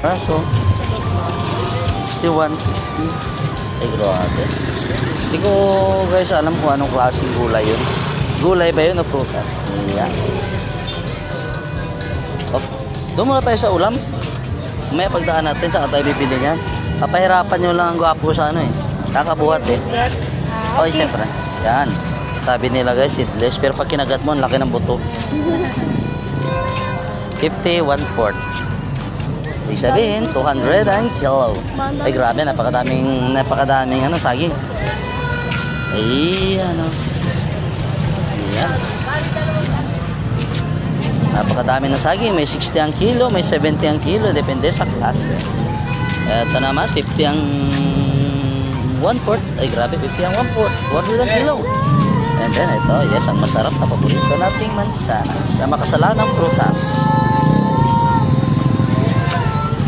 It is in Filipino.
Raso, 61.50. Ay, grabe. Hindi ko guys alam kung anong klaseng gulay yun. Gulay ba yun o prutas? Ayan. Oh, doon muna tayo sa ulam. May pagdaan natin sa tayo bibili niyan. Papahirapan nyo lang ang gwapo sa ano eh. Kakabuhat eh. Okay, siyempre. Yan. Sabi nila guys, seedless. Pero pag kinagat mo, ang laki ng buto. 50, 1/4. Ibig sabihin, 200 ang kilo. Ay, grabe. Napakadaming ano, saging. Ay, ano. Ayan. Napakadami na saging. May 60 ang kilo, may 70 ang kilo. Depende sa klase. Ito naman, 50 ang 1/4. Ay, grabe. 50 ang 1/4. 100 ang kilo. And then, ito, yes, ang masarap na paborito nating mansanas. Sa makasalanang prutas.